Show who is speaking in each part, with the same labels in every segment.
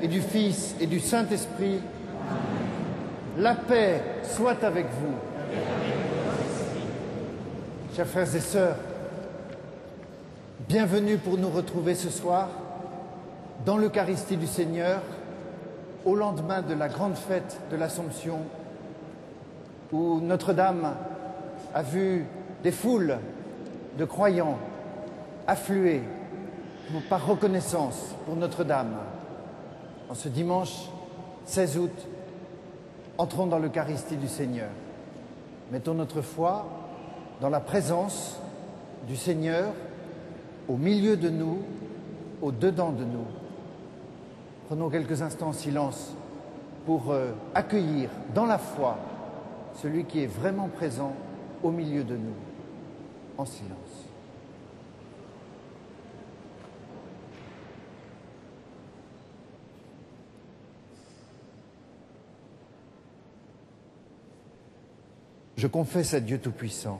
Speaker 1: et du Fils et du Saint-Esprit. La paix soit avec vous. Chers frères et sœurs, bienvenue pour nous retrouver ce soir dans l'Eucharistie du Seigneur, au lendemain de la grande fête de l'Assomption, où Notre-Dame a vu des foules de croyants affluer par reconnaissance pour Notre-Dame. En ce dimanche 16 août, entrons dans l'Eucharistie du Seigneur. Mettons notre foi dans la présence du Seigneur, au milieu de nous, au-dedans de nous. Prenons quelques instants en silence pour accueillir dans la foi celui qui est vraiment présent au milieu de nous, en silence. Je confesse à Dieu Tout-Puissant,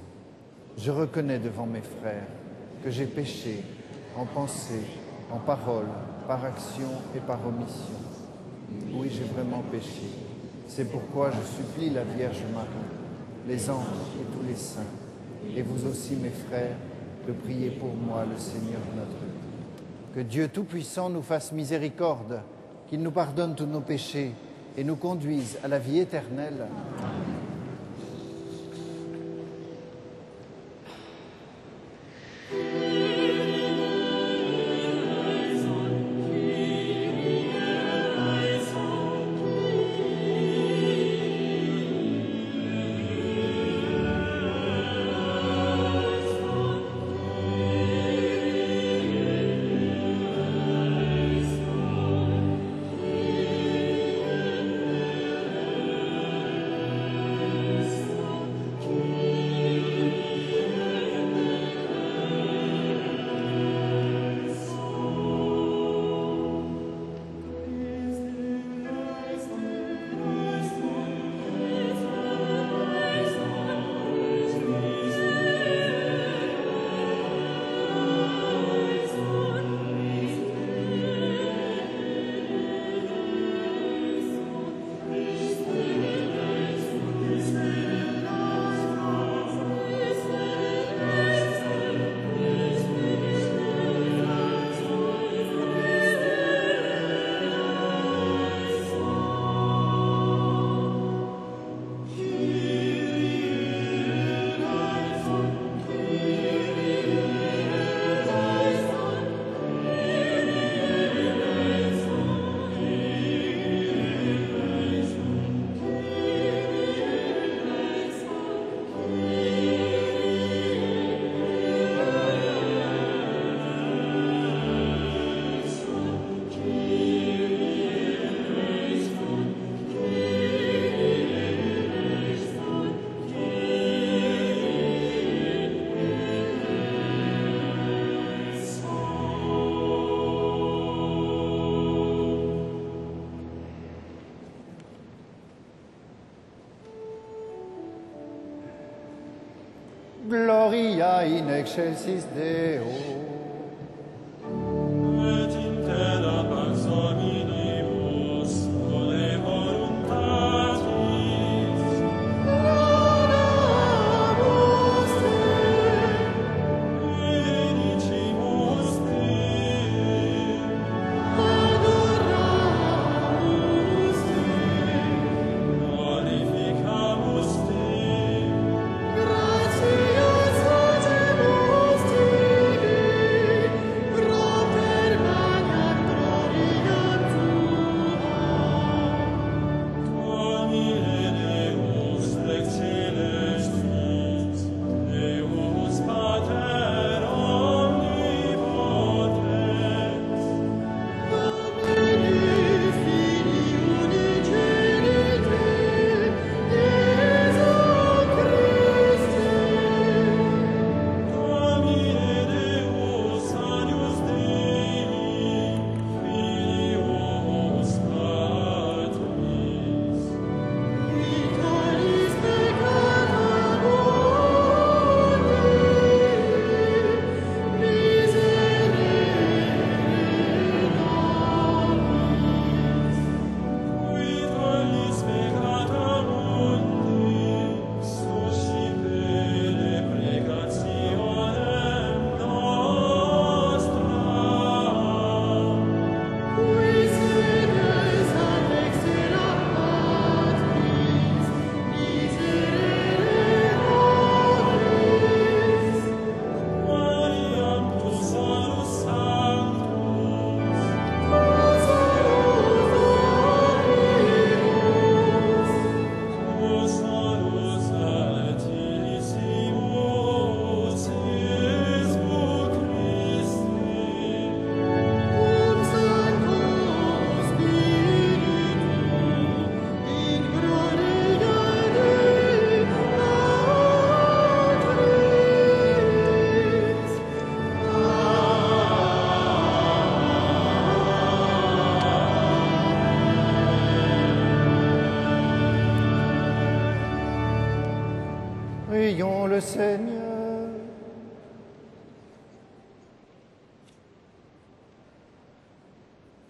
Speaker 1: je reconnais devant mes frères que j'ai péché en pensée, en parole, par action et par omission. Oui, j'ai vraiment péché. C'est pourquoi je supplie la Vierge Marie, les anges et tous les saints, et vous aussi mes frères, de prier pour moi le Seigneur notre Dieu. Que Dieu Tout-Puissant nous fasse miséricorde, qu'il nous pardonne tous nos péchés et nous conduise à la vie éternelle. Gloria in excelsis Deo.
Speaker 2: Et in terra pars hominibus, ode voluntatis. Adoramus te, benedicimus te, adoramus te, glorificamus te, gratias audemus te.
Speaker 1: Prions le Seigneur.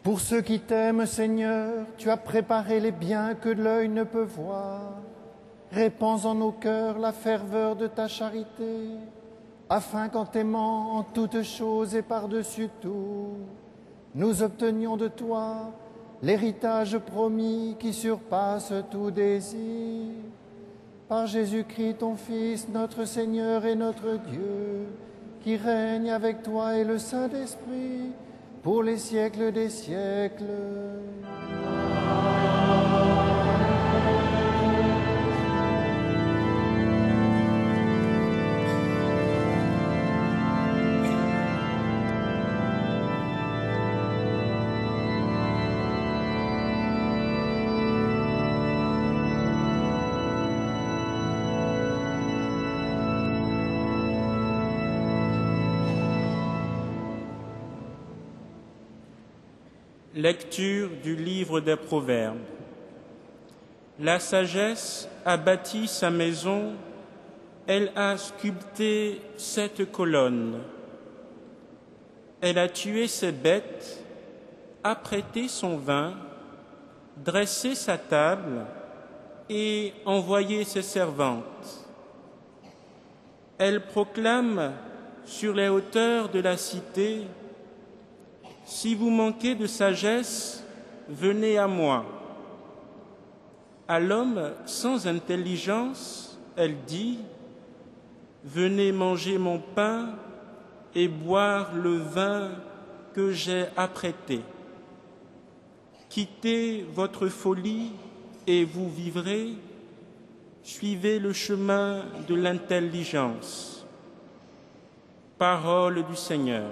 Speaker 1: Pour ceux qui t'aiment, Seigneur, tu as préparé les biens que l'œil ne peut voir. Répands en nos cœurs la ferveur de ta charité, afin qu'en t'aimant en toutes choses et par-dessus tout, nous obtenions de toi l'héritage promis qui surpasse tout désir. Par Jésus-Christ, ton Fils, notre Seigneur et notre Dieu, qui règne avec toi et le Saint-Esprit, pour les siècles des siècles.
Speaker 3: Lecture du livre des Proverbes. La sagesse a bâti sa maison, elle a sculpté 7 colonnes. Elle a tué ses bêtes, apprêté son vin, dressé sa table et envoyé ses servantes. Elle proclame sur les hauteurs de la cité: si vous manquez de sagesse, venez à moi. À l'homme sans intelligence, elle dit: venez manger mon pain et boire le vin que j'ai apprêté. Quittez votre folie et vous vivrez. Suivez le chemin de l'intelligence. Parole du Seigneur.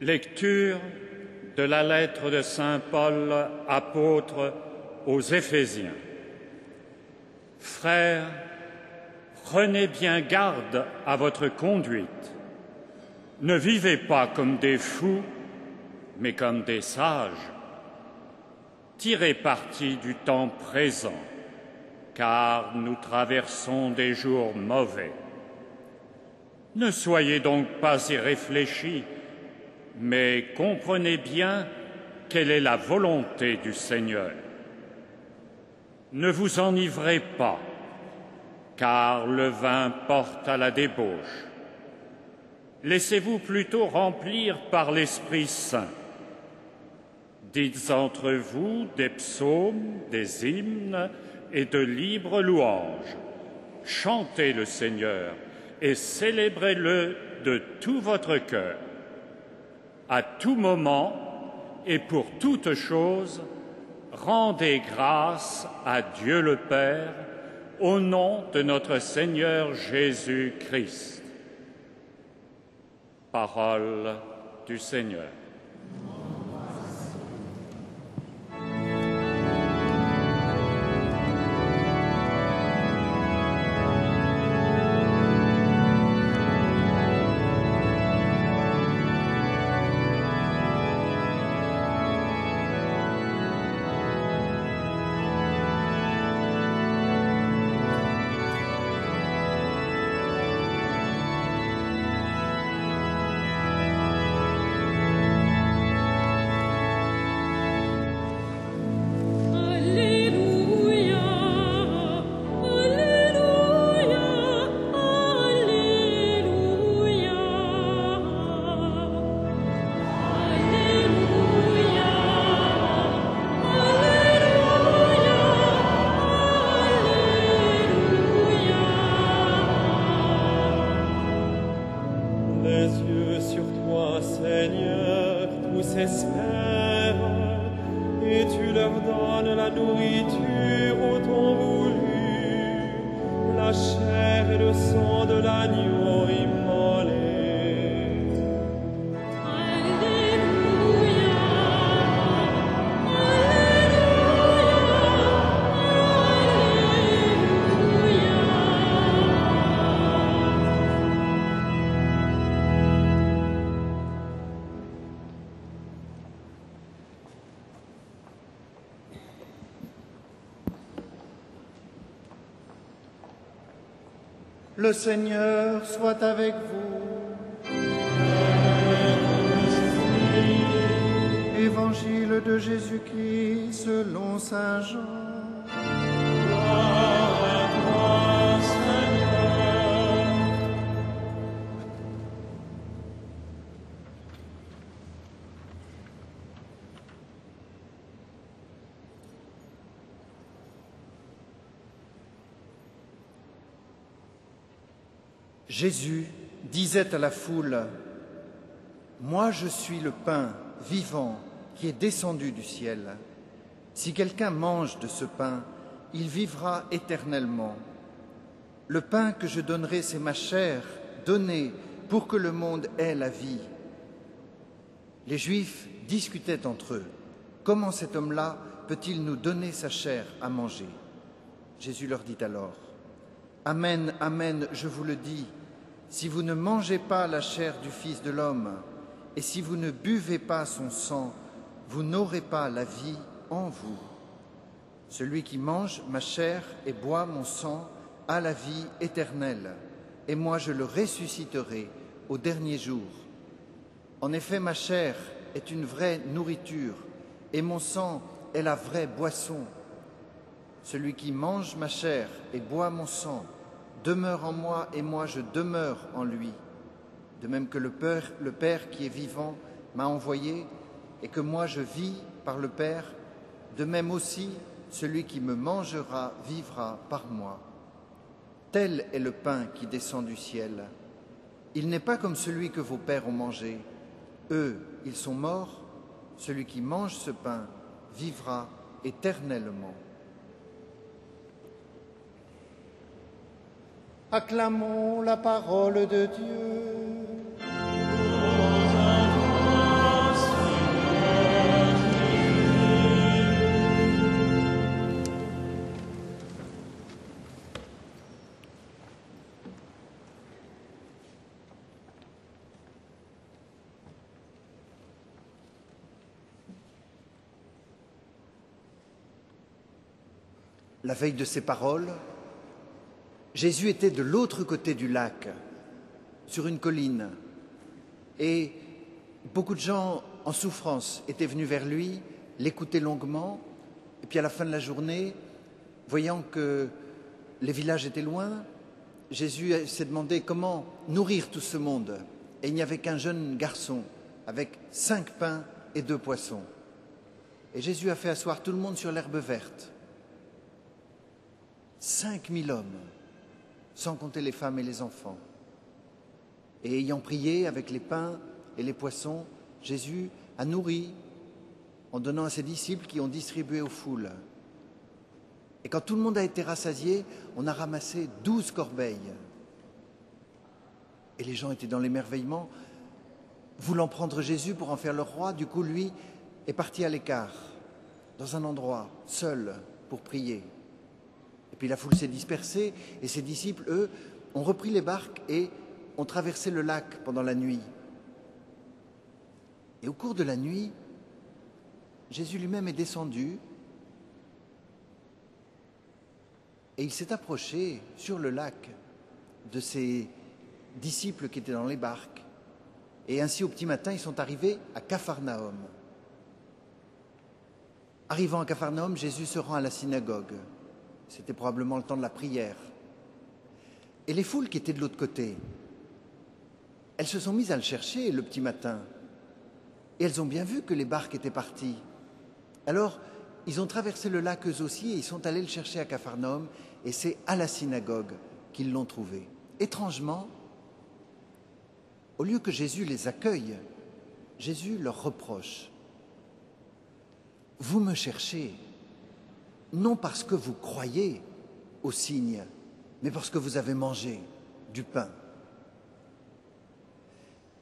Speaker 4: Lecture de la lettre de saint Paul, apôtre aux Éphésiens. Frères, prenez bien garde à votre conduite. Ne vivez pas comme des fous, mais comme des sages. Tirez parti du temps présent, car nous traversons des jours mauvais. Ne soyez donc pas irréfléchis, mais comprenez bien quelle est la volonté du Seigneur. Ne vous enivrez pas, car le vin porte à la débauche. Laissez-vous plutôt remplir par l'Esprit Saint. Dites entre vous des psaumes, des hymnes et de libres louanges. Chantez le Seigneur et célébrez-le de tout votre cœur. À tout moment et pour toute chose, rendez grâce à Dieu le Père au nom de notre Seigneur Jésus-Christ. Parole du Seigneur.
Speaker 1: Le Seigneur soit avec vous. Évangile de Jésus-Christ selon saint Jean. Jésus disait à la foule, « Moi je suis le pain vivant qui est descendu du ciel. Si quelqu'un mange de ce pain, il vivra éternellement. Le pain que je donnerai, c'est ma chair, donnée pour que le monde ait la vie. » Les Juifs discutaient entre eux, « Comment cet homme-là peut-il nous donner sa chair à manger ?» Jésus leur dit alors, « Amen, amen, je vous le dis, si vous ne mangez pas la chair du Fils de l'homme et si vous ne buvez pas son sang, vous n'aurez pas la vie en vous. Celui qui mange ma chair et boit mon sang a la vie éternelle, et moi je le ressusciterai au dernier jour. En effet, ma chair est une vraie nourriture et mon sang est la vraie boisson. Celui qui mange ma chair et boit mon sang demeure en moi et moi je demeure en lui. De même que le Père qui est vivant m'a envoyé et que moi je vis par le Père, de même aussi celui qui me mangera vivra par moi. Tel est le pain qui descend du ciel. Il n'est pas comme celui que vos pères ont mangé. Eux, ils sont morts. Celui qui mange ce pain vivra éternellement. Acclamons la parole de Dieu.
Speaker 2: Gloire à toi,
Speaker 1: La veille de ces paroles, Jésus était de l'autre côté du lac, sur une colline, et beaucoup de gens en souffrance étaient venus vers lui, l'écouter longuement, et puis à la fin de la journée, voyant que les villages étaient loin, Jésus s'est demandé comment nourrir tout ce monde. Et il n'y avait qu'un jeune garçon avec 5 pains et 2 poissons. Et Jésus a fait asseoir tout le monde sur l'herbe verte. 5000 hommes, sans compter les femmes et les enfants. Et ayant prié avec les pains et les poissons, Jésus a nourri en donnant à ses disciples qui ont distribué aux foules. Et quand tout le monde a été rassasié, on a ramassé 12 corbeilles. Et les gens étaient dans l'émerveillement, voulant prendre Jésus pour en faire leur roi. Du coup, lui est parti à l'écart, dans un endroit, seul, pour prier. Et puis la foule s'est dispersée, et ses disciples, eux, ont repris les barques et ont traversé le lac pendant la nuit. Et au cours de la nuit, Jésus lui-même est descendu et il s'est approché sur le lac de ses disciples qui étaient dans les barques. Et ainsi, au petit matin, ils sont arrivés à Capharnaüm. Arrivant à Capharnaüm, Jésus se rend à la synagogue. C'était probablement le temps de la prière. Et les foules qui étaient de l'autre côté, elles se sont mises à le chercher le petit matin. Et elles ont bien vu que les barques étaient parties. Alors, ils ont traversé le lac eux aussi et ils sont allés le chercher à Capharnaüm. Et c'est à la synagogue qu'ils l'ont trouvé. Étrangement, au lieu que Jésus les accueille, Jésus leur reproche. Vous me cherchez, non parce que vous croyez aux signes, mais parce que vous avez mangé du pain.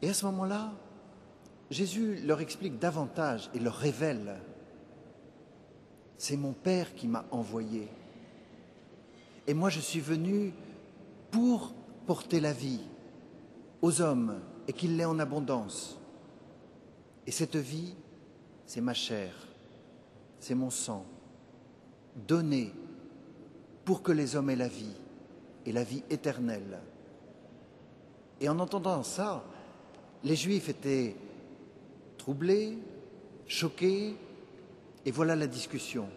Speaker 1: Et à ce moment-là, Jésus leur explique davantage et leur révèle « C'est mon Père qui m'a envoyé. Et moi, je suis venu pour porter la vie aux hommes et qu'il l'ait en abondance. Et cette vie, c'est ma chair, c'est mon sang, donné pour que les hommes aient la vie et la vie éternelle. » Et en entendant ça, les Juifs étaient troublés, choqués, et voilà la discussion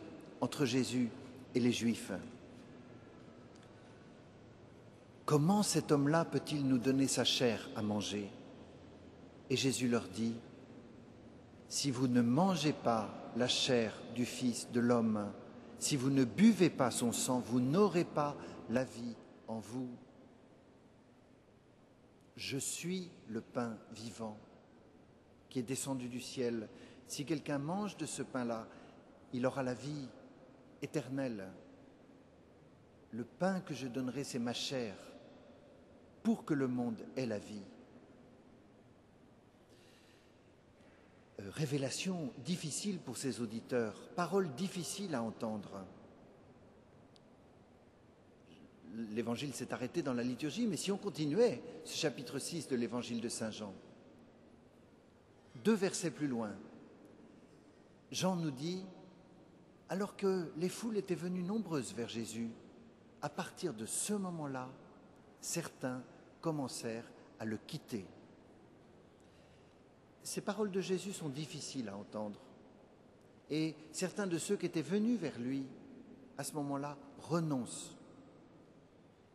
Speaker 1: entre Jésus et les Juifs. Comment cet homme-là peut-il nous donner sa chair à manger? Et Jésus leur dit, si vous ne mangez pas la chair du Fils de l'homme, si vous ne buvez pas son sang, vous n'aurez pas la vie en vous. Je suis le pain vivant qui est descendu du ciel. Si quelqu'un mange de ce pain-là, il aura la vie éternelle. Le pain que je donnerai, c'est ma chair, pour que le monde ait la vie. Révélation difficile pour ses auditeurs, parole difficile à entendre. L'évangile s'est arrêté dans la liturgie, mais si on continuait ce chapitre 6 de l'évangile de Saint Jean, 2 versets plus loin, Jean nous dit, alors que les foules étaient venues nombreuses vers Jésus, à partir de ce moment-là, certains commencèrent à le quitter. Ces paroles de Jésus sont difficiles à entendre. Et certains de ceux qui étaient venus vers lui, à ce moment-là, renoncent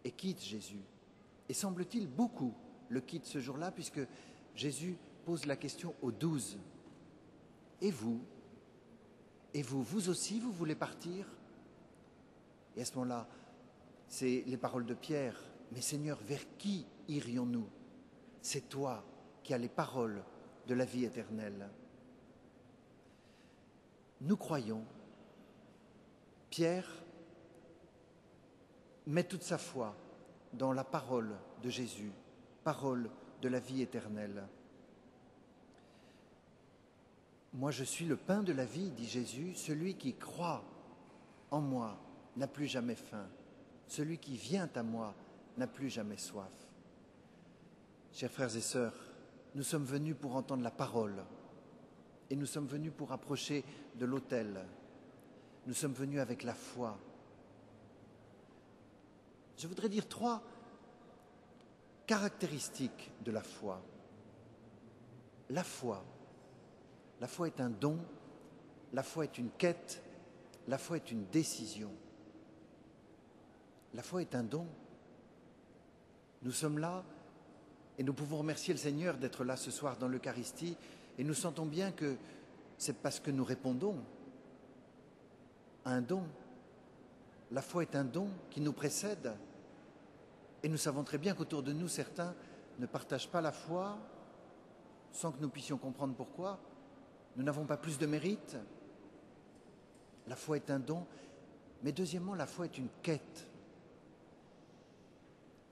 Speaker 1: et quittent Jésus. Et semble-t-il, beaucoup le quittent ce jour-là, puisque Jésus pose la question aux 12. Et vous, vous aussi, vous voulez partir? Et à ce moment-là, c'est les paroles de Pierre. Mais Seigneur, vers qui irions-nous? C'est toi qui as les paroles de la vie éternelle. Nous croyons, Pierre met toute sa foi dans la parole de Jésus, parole de la vie éternelle. Moi, je suis le pain de la vie, dit Jésus. Celui qui croit en moi n'a plus jamais faim. Celui qui vient à moi n'a plus jamais soif. Chers frères et sœurs, nous sommes venus pour entendre la parole et nous sommes venus pour approcher de l'autel. Nous sommes venus avec la foi je voudrais dire 3 caractéristiques de la foi. La foi est un don, la foi est une quête, la foi est une décision. La foi est un don. Nous sommes là et nous pouvons remercier le Seigneur d'être là ce soir dans l'Eucharistie et nous sentons bien que c'est parce que nous répondons à un don. La foi est un don qui nous précède et nous savons très bien qu'autour de nous, certains ne partagent pas la foi sans que nous puissions comprendre pourquoi. Nous n'avons pas plus de mérite. La foi est un don, mais deuxièmement, la foi est une quête.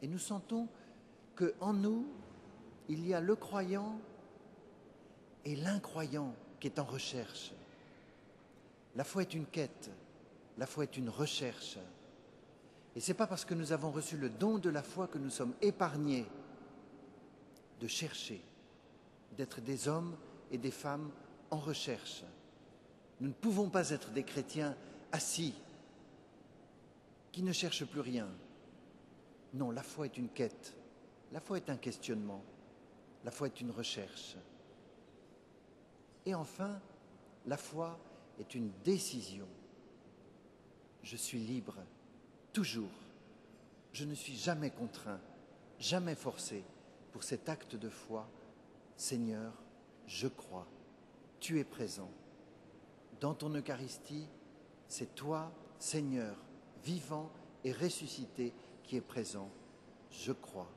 Speaker 1: Et nous sentons qu'en nous, il y a le croyant et l'incroyant qui est en recherche. La foi est une quête, la foi est une recherche. Et ce n'est pas parce que nous avons reçu le don de la foi que nous sommes épargnés de chercher, d'être des hommes et des femmes en recherche. Nous ne pouvons pas être des chrétiens assis, qui ne cherchent plus rien. Non, la foi est une quête, la foi est un questionnement, la foi est une recherche. Et enfin, la foi est une décision. Je suis libre, toujours. Je ne suis jamais contraint, jamais forcé pour cet acte de foi. Seigneur, je crois, tu es présent. Dans ton Eucharistie, c'est toi, Seigneur, vivant et ressuscité, qui est présent. Je crois.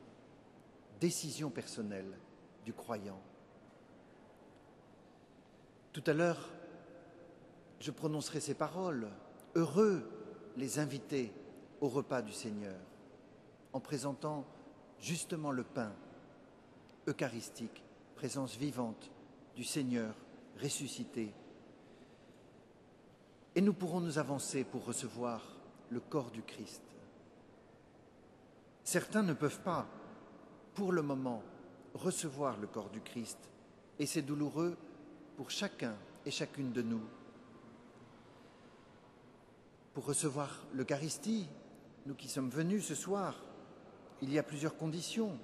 Speaker 1: Décision personnelle du croyant. Tout à l'heure, je prononcerai ces paroles. Heureux les invités au repas du Seigneur, en présentant justement le pain eucharistique, présence vivante du Seigneur ressuscité. Et nous pourrons nous avancer pour recevoir le corps du Christ. Certains ne peuvent pas, pour le moment, recevoir le corps du Christ, et c'est douloureux pour chacun et chacune de nous. Pour recevoir l'Eucharistie, nous qui sommes venus ce soir, il y a plusieurs conditions.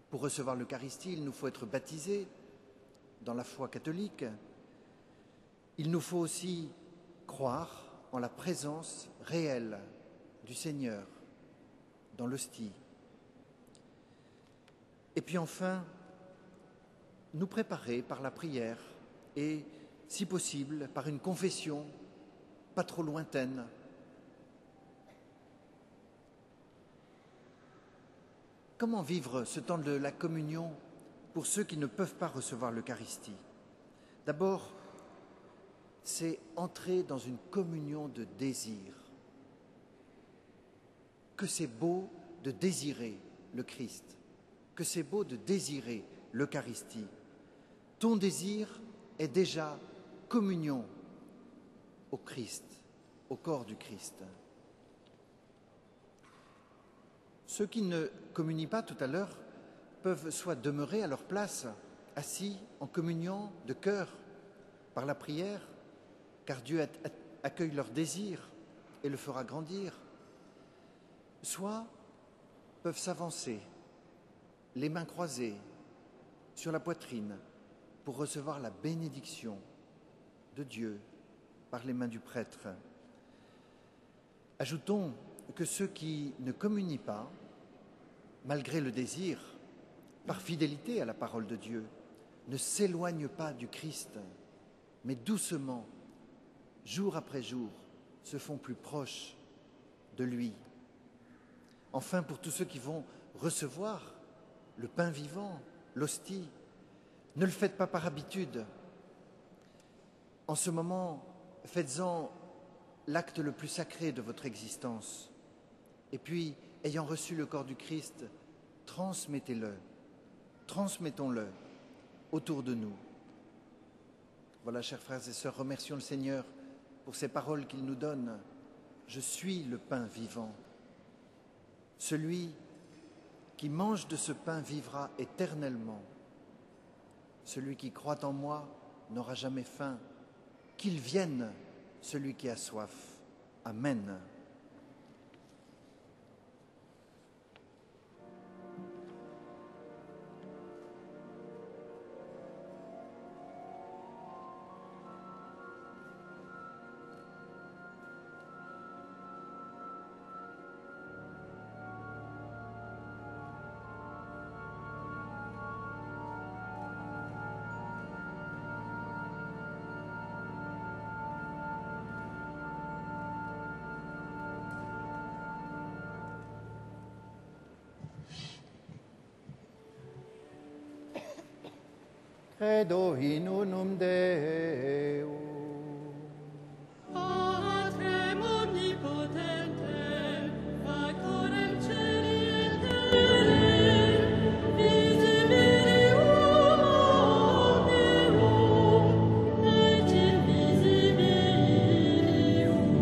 Speaker 1: Pour recevoir l'Eucharistie, il nous faut être baptisés dans la foi catholique. Il nous faut aussi croire en la présence réelle du Seigneur dans l'hostie. Et puis enfin, nous préparer par la prière et, si possible, par une confession pas trop lointaine. Comment vivre ce temps de la communion pour ceux qui ne peuvent pas recevoir l'Eucharistie? D'abord, c'est entrer dans une communion de désir. Que c'est beau de désirer le Christ, que c'est beau de désirer l'Eucharistie. Ton désir est déjà communion au Christ, au corps du Christ. Ceux qui ne communient pas tout à l'heure peuvent soit demeurer à leur place, assis en communion de cœur par la prière, car Dieu accueille leur désir et le fera grandir, soit peuvent s'avancer, les mains croisées sur la poitrine, pour recevoir la bénédiction de Dieu par les mains du prêtre. Ajoutons que ceux qui ne communient pas, malgré le désir, par fidélité à la parole de Dieu, ne s'éloignent pas du Christ, mais doucement, jour après jour, se font plus proches de lui. Enfin, pour tous ceux qui vont recevoir le pain vivant, l'hostie, ne le faites pas par habitude. En ce moment, faites-en l'acte le plus sacré de votre existence. Et puis, ayant reçu le corps du Christ, transmettez-le, transmettons-le autour de nous. Voilà, chers frères et sœurs, remercions le Seigneur pour ces paroles qu'il nous donne. Je suis le pain vivant. Celui qui mange de ce pain vivra éternellement. Celui qui croit en moi n'aura jamais faim. Qu'il vienne celui qui a soif. Amen. Credo in unum Deum.
Speaker 2: Patrem omnipotentem, factorem celi et terrae, visibilium omnium, et invisibilium.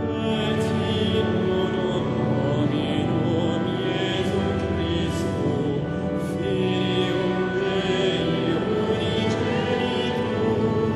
Speaker 2: Et in unum Dominum Iesum Christum, Filium Dei Unigenitum,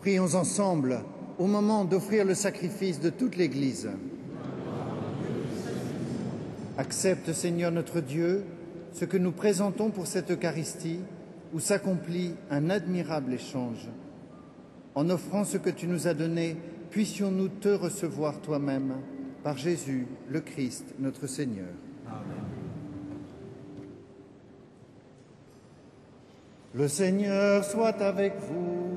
Speaker 1: Prions ensemble au moment d'offrir le sacrifice de toute l'Église. Accepte, Seigneur notre Dieu, ce que nous présentons pour cette Eucharistie, où s'accomplit un admirable échange. En offrant ce que tu nous as donné, puissions-nous te recevoir toi-même, par Jésus, le Christ, notre Seigneur. Amen. Le Seigneur soit avec vous.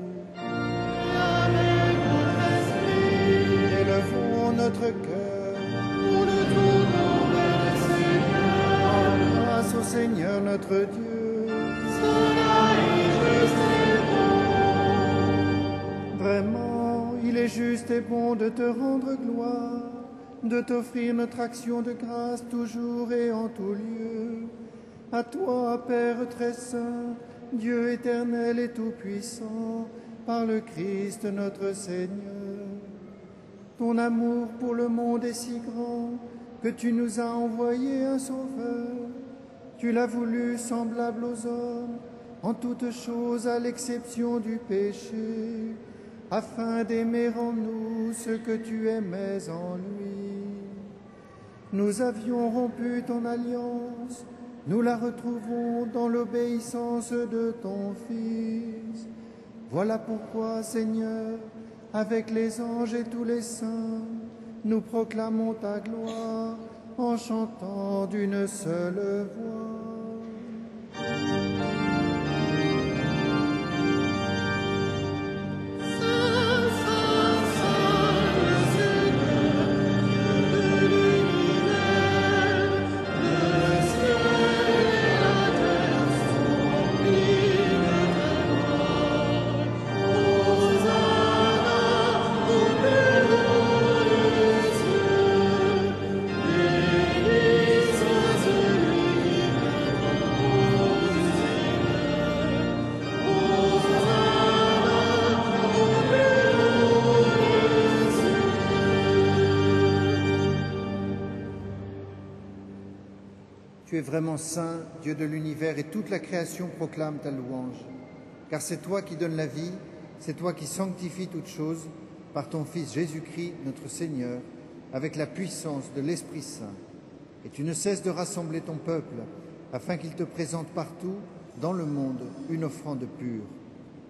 Speaker 1: Élevons notre cœur. Nous le tournons vers le Seigneur. Grâce au Seigneur notre Dieu. Cela est juste et bon. Vraiment, il est juste et bon de te rendre gloire, de t'offrir notre action de grâce toujours et en tout lieu. À toi, Père très saint, Dieu éternel et tout-puissant, par le Christ notre Seigneur. Ton amour pour le monde est si grand que tu nous as envoyé un Sauveur. Tu l'as voulu semblable aux hommes, en toutes choses à l'exception du péché, afin d'aimer en nous ce que tu aimais en lui. Nous avions rompu ton alliance, nous la retrouvons dans l'obéissance de ton Fils. Voilà pourquoi, Seigneur, avec les anges et tous les saints, nous proclamons ta gloire en chantant d'une seule voix. Tu es vraiment saint, Dieu de l'univers, et toute la création proclame ta louange. Car c'est toi qui donnes la vie, c'est toi qui sanctifies toutes choses, par ton Fils Jésus-Christ, notre Seigneur, avec la puissance de l'Esprit Saint. Et tu ne cesses de rassembler ton peuple, afin qu'il te présente partout, dans le monde, une offrande pure.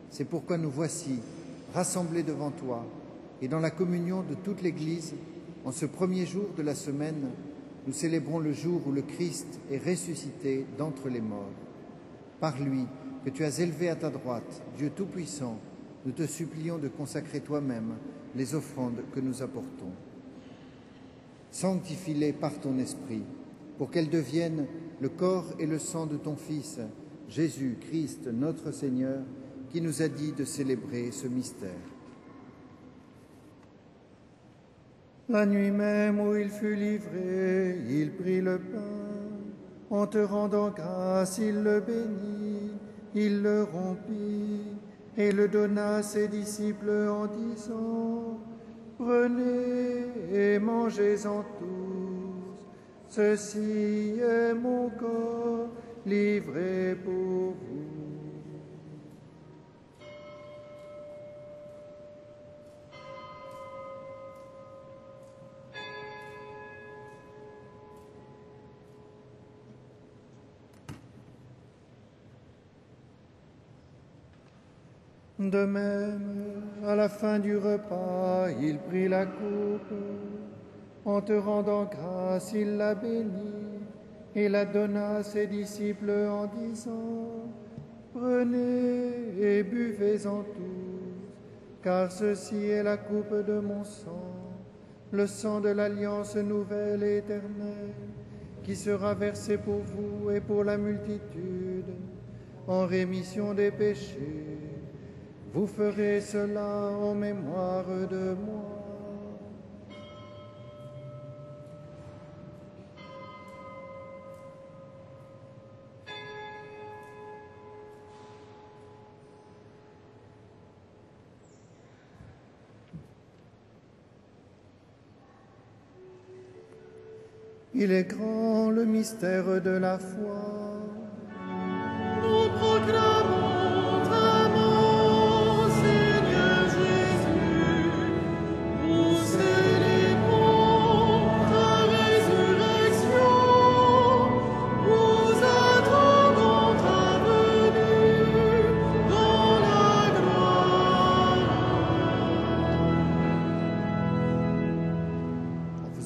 Speaker 1: C'est pourquoi nous voici, rassemblés devant toi, et dans la communion de toute l'Église, en ce premier jour de la semaine, nous célébrons le jour où le Christ est ressuscité d'entre les morts. Par lui, que tu as élevé à ta droite, Dieu Tout-Puissant, nous te supplions de consacrer toi-même les offrandes que nous apportons. Sanctifie-les par ton Esprit, pour qu'elles deviennent le corps et le sang de ton Fils, Jésus-Christ, notre Seigneur, qui nous a dit de célébrer ce mystère. La nuit même où il fut livré, il prit le pain. En te rendant grâce, il le bénit, il le rompit et le donna à ses disciples en disant : « Prenez et mangez-en tous. Ceci est mon corps livré pour vous. » De même, à la fin du repas, il prit la coupe. En te rendant grâce, il la bénit et la donna à ses disciples en disant : « Prenez et buvez-en tous, car ceci est la coupe de mon sang, le sang de l'alliance nouvelle et éternelle, qui sera versé pour vous et pour la multitude, en rémission des péchés. Vous ferez cela en mémoire de moi. » Il est grand le mystère de la foi.
Speaker 2: Nous proclamons ta mort, Seigneur Jésus.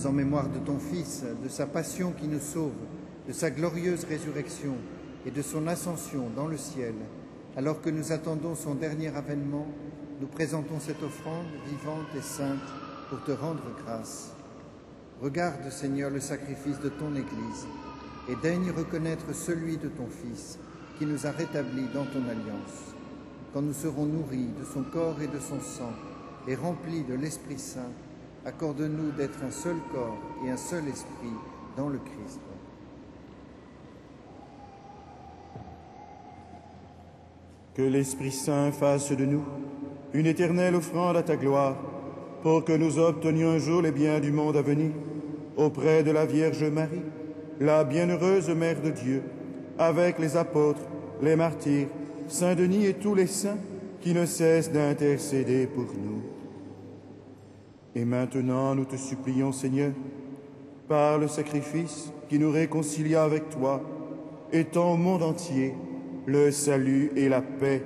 Speaker 1: faisant mémoire de ton Fils, de sa passion qui nous sauve, de sa glorieuse résurrection et de son ascension dans le ciel, alors que nous attendons son dernier avènement, nous présentons cette offrande vivante et sainte pour te rendre grâce. Regarde, Seigneur, le sacrifice de ton Église et daigne reconnaître celui de ton Fils qui nous a rétablis dans ton alliance. Quand nous serons nourris de son corps et de son sang et remplis de l'Esprit Saint, accorde-nous d'être un seul corps et un seul esprit dans le Christ.
Speaker 5: Que l'Esprit Saint fasse de nous une éternelle offrande à ta gloire, pour que nous obtenions un jour les biens du monde à venir, auprès de la Vierge Marie, la bienheureuse Mère de Dieu, avec les apôtres, les martyrs, Saint Denis et tous les saints qui ne cessent d'intercéder pour nous. Et maintenant, nous te supplions, Seigneur, par le sacrifice qui nous réconcilia avec toi, étends au monde entier le salut et la paix.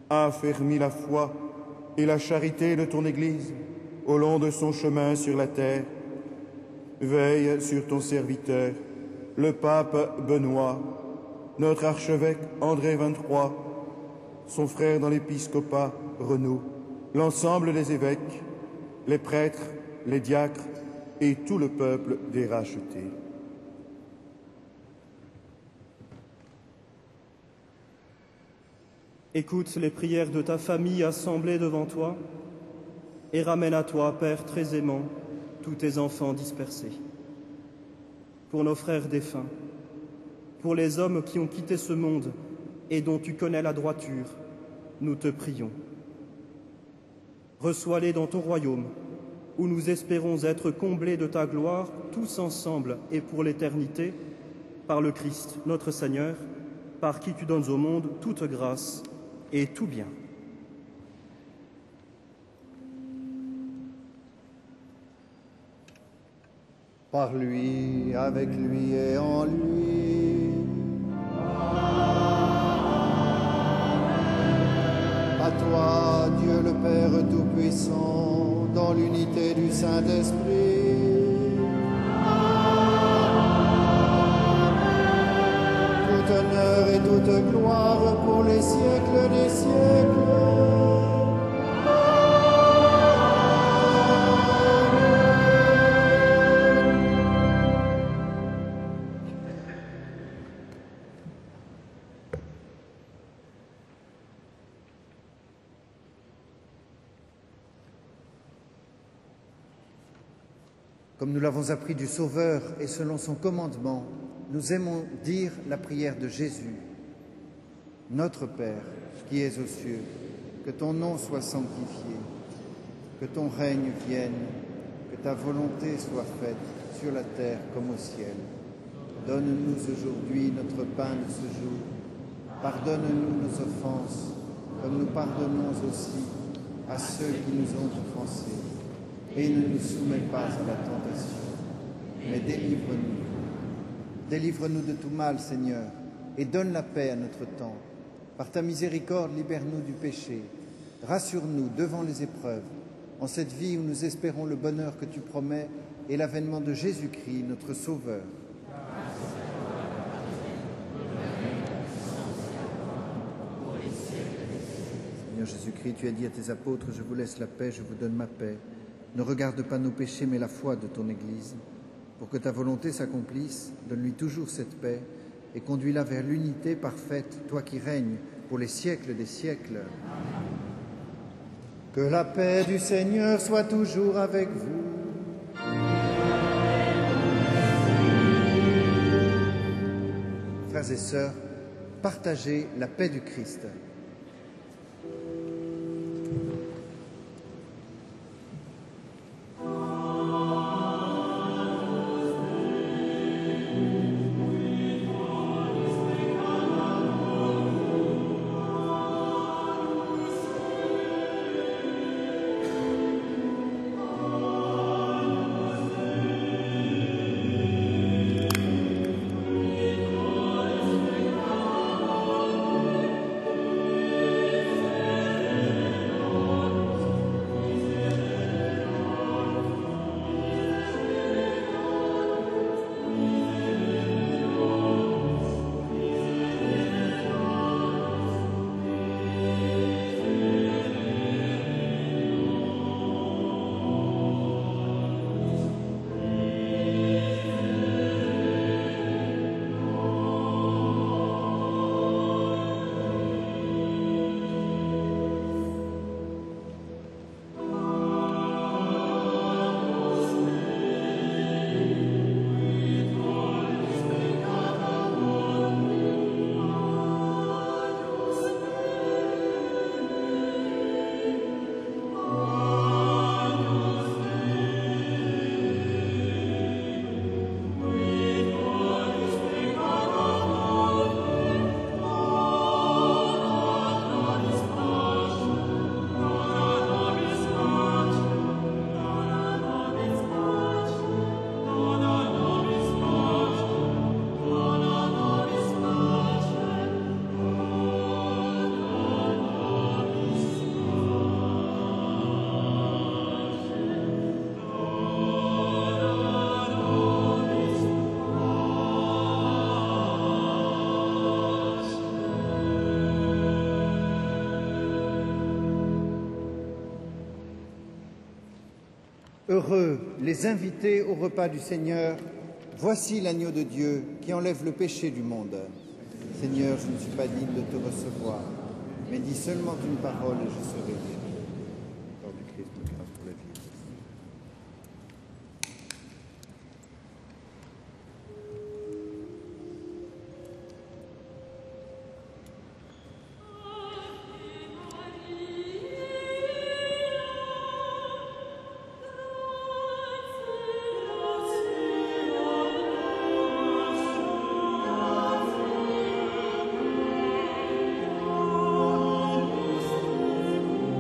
Speaker 5: Affermis la foi et la charité de ton Église au long de son chemin sur la terre. Veille sur ton serviteur, le pape Benoît, notre archevêque André XXIII, son frère dans l'épiscopat Renaud, l'ensemble des évêques, les prêtres, les diacres et tout le peuple des rachetés.
Speaker 6: Écoute les prières de ta famille assemblée devant toi et ramène à toi, Père très aimant, tous tes enfants dispersés. Pour nos frères défunts, pour les hommes qui ont quitté ce monde et dont tu connais la droiture, nous te prions. Reçois-les dans ton royaume, où nous espérons être comblés de ta gloire, tous ensemble et pour l'éternité, par le Christ, notre Seigneur, par qui tu donnes au monde toute grâce et tout bien.
Speaker 1: Par lui, avec lui et en lui. À toi, Dieu le Père Tout-Puissant, dans l'unité du Saint-Esprit. Tout honneur et toute gloire pour les siècles des siècles. Comme nous l'avons appris du Sauveur et selon son commandement, nous aimons dire la prière de Jésus. Notre Père, qui es aux cieux, que ton nom soit sanctifié, que ton règne vienne, que ta volonté soit faite sur la terre comme au ciel. Donne-nous aujourd'hui notre pain de ce jour. Pardonne-nous nos offenses, comme nous pardonnons aussi à ceux qui nous ont offensés. Et ne nous soumets pas à la tentation, mais délivre-nous. Délivre-nous de tout mal, Seigneur, et donne la paix à notre temps. Par ta miséricorde, libère-nous du péché. Rassure-nous devant les épreuves, en cette vie où nous espérons le bonheur que tu promets et l'avènement de Jésus-Christ, notre Sauveur. Seigneur Jésus-Christ, tu as dit à tes apôtres, je vous laisse la paix, je vous donne ma paix. Ne regarde pas nos péchés, mais la foi de ton Église. Pour que ta volonté s'accomplisse, donne-lui toujours cette paix et conduis-la vers l'unité parfaite, toi qui règnes pour les siècles des siècles. Que la paix du Seigneur soit toujours avec vous. Frères et sœurs, partagez la paix du Christ. Heureux les invités au repas du Seigneur. Voici l'agneau de Dieu qui enlève le péché du monde. Seigneur, je ne suis pas digne de te recevoir, mais dis seulement une parole et je serai guéri. Corps du Christ, grâce pour la vie.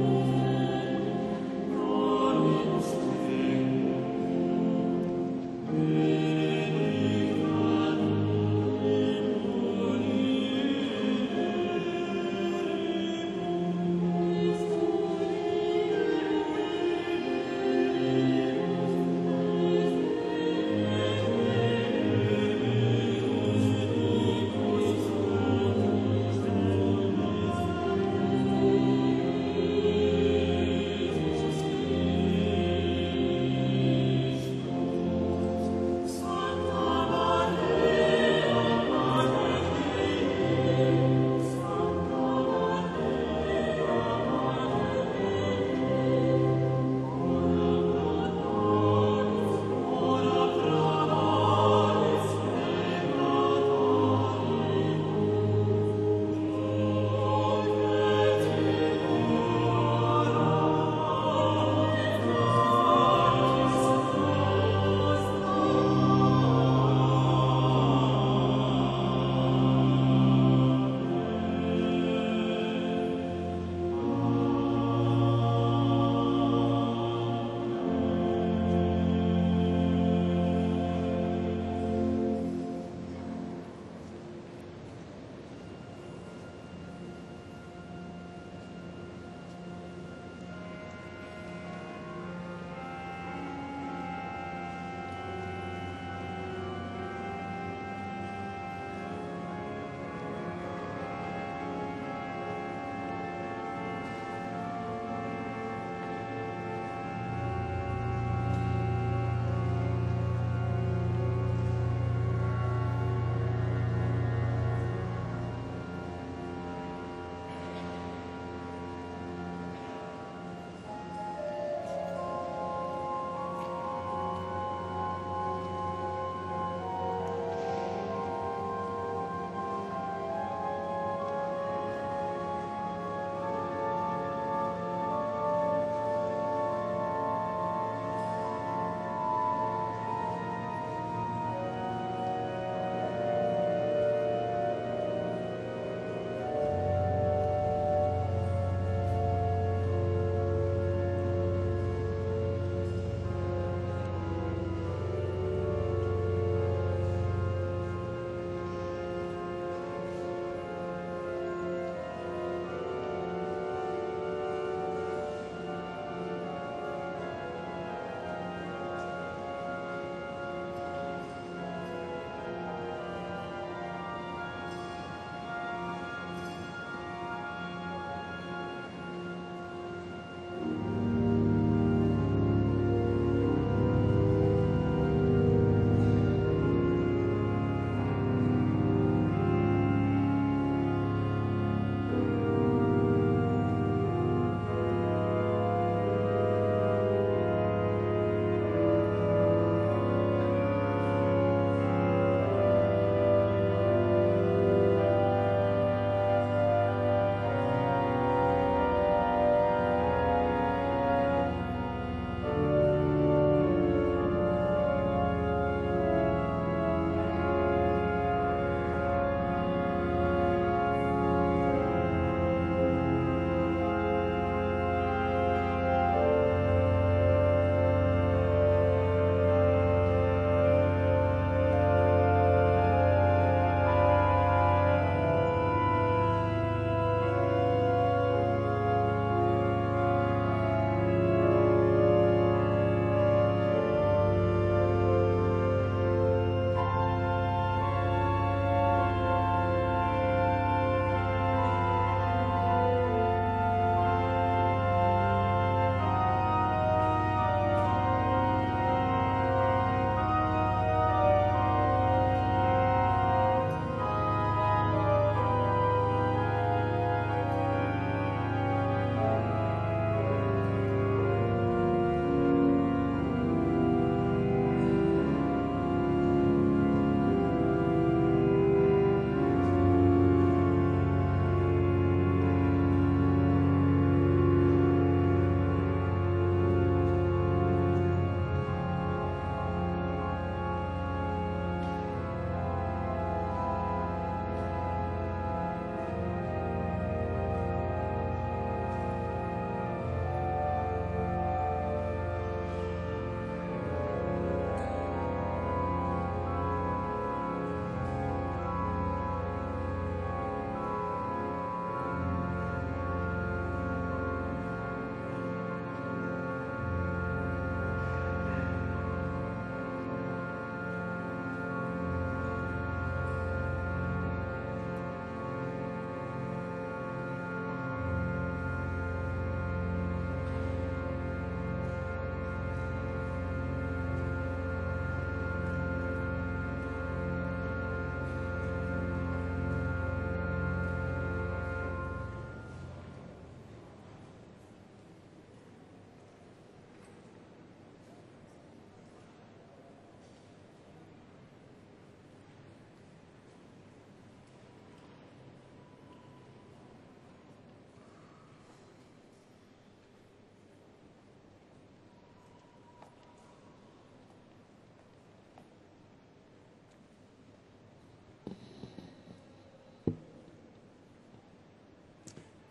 Speaker 2: Amen.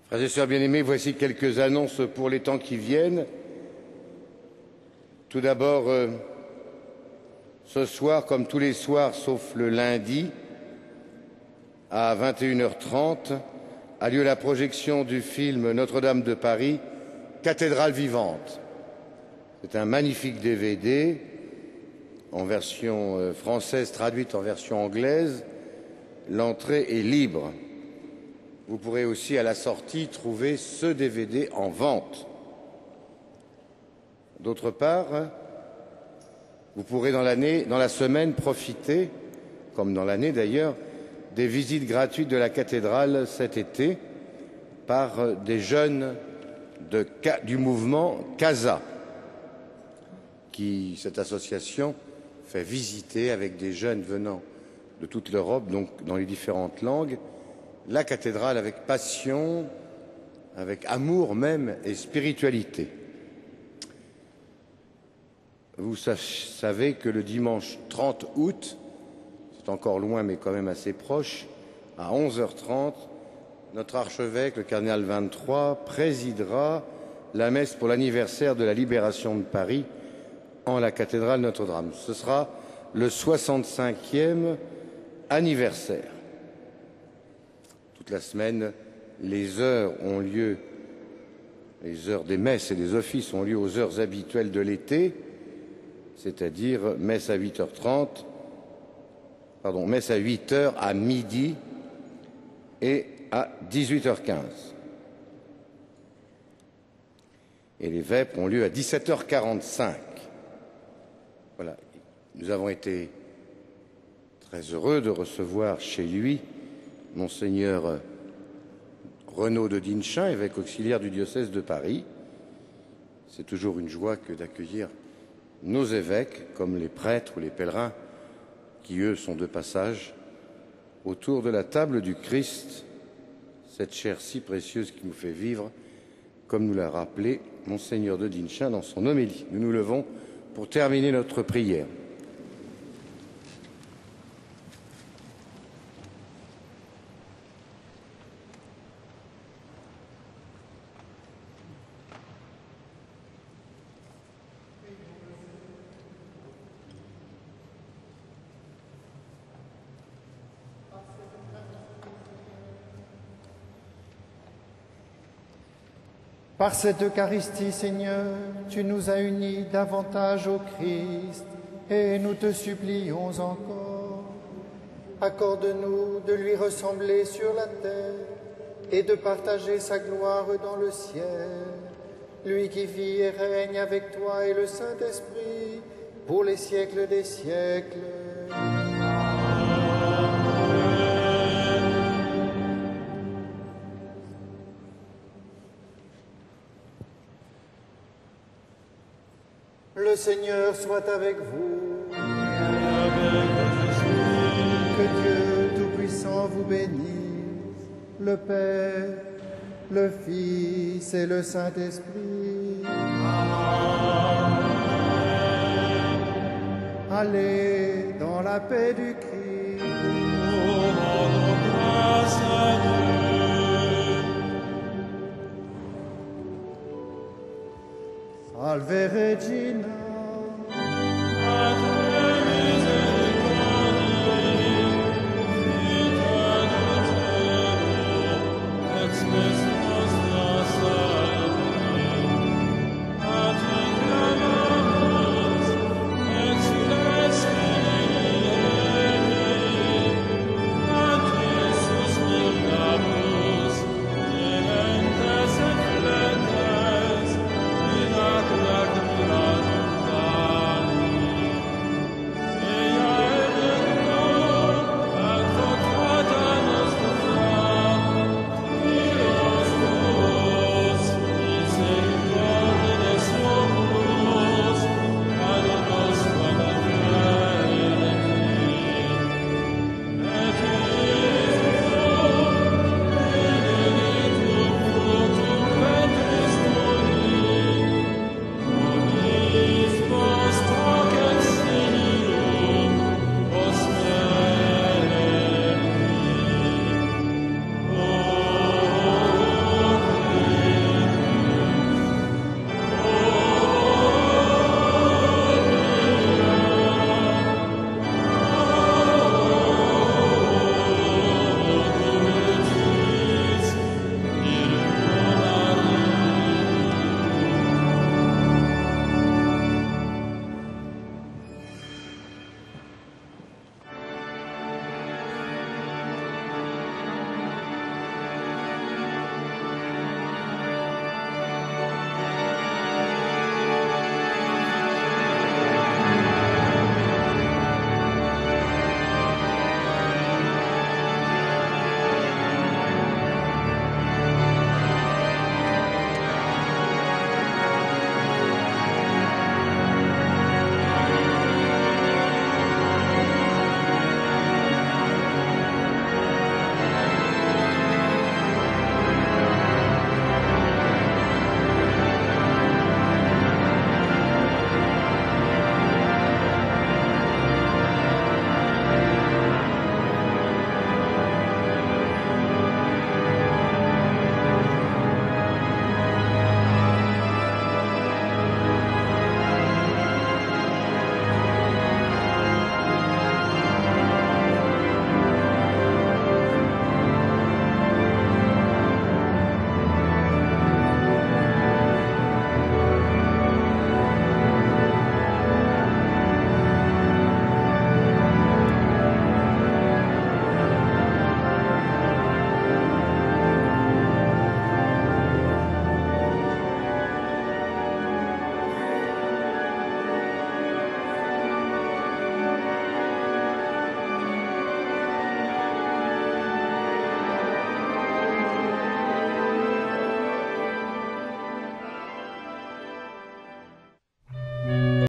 Speaker 7: Frères et sœurs bien-aimés, voici quelques annonces pour les temps qui viennent. Tout d'abord, ce soir, comme tous les soirs sauf le lundi, à 21h30, a lieu la projection du film Notre-Dame de Paris, Cathédrale vivante. C'est un magnifique DVD en version française traduite en version anglaise. L'entrée est libre. Vous pourrez aussi à la sortie trouver ce DVD en vente. D'autre part, vous pourrez dans la semaine profiter, comme dans l'année d'ailleurs, des visites gratuites de la cathédrale cet été par des jeunes du mouvement CASA, cette association fait visiter avec des jeunes venant de toute l'Europe, donc dans les différentes langues, la cathédrale avec passion, avec amour même et spiritualité. Vous savez que le dimanche 30 août, c'est encore loin mais quand même assez proche, à 11h30, notre archevêque, le cardinal 23, présidera la messe pour l'anniversaire de la libération de Paris en la cathédrale Notre-Dame. Ce sera le 65e anniversaire. Toute la semaine, les heures des messes et des offices ont lieu aux heures habituelles de l'été, c'est-à-dire messe à 8h30, messe à 8h, à midi et à 18h15. Et les vêpres ont lieu à 17h45. Voilà. Nous avons été très heureux de recevoir chez lui Monseigneur Renaud de Dinchin, évêque auxiliaire du diocèse de Paris. C'est toujours une joie que d'accueillir nos évêques, comme les prêtres ou les pèlerins, qui eux sont de passage, autour de la table du Christ, cette chair si précieuse qui nous fait vivre, comme nous l'a rappelé Monseigneur de Dinchin dans son homélie. Nous nous levons pour terminer notre prière.
Speaker 1: Par cette Eucharistie, Seigneur, tu nous as unis davantage au Christ et nous te supplions encore. Accorde-nous de lui ressembler sur la terre et de partager sa gloire dans le ciel. Lui qui vit et règne avec toi et le Saint-Esprit pour les siècles des siècles. Le Seigneur soit avec vous. Que Dieu Tout-Puissant vous bénisse, le Père, le Fils et le Saint-Esprit. Allez dans la paix du Christ. Salve Regina.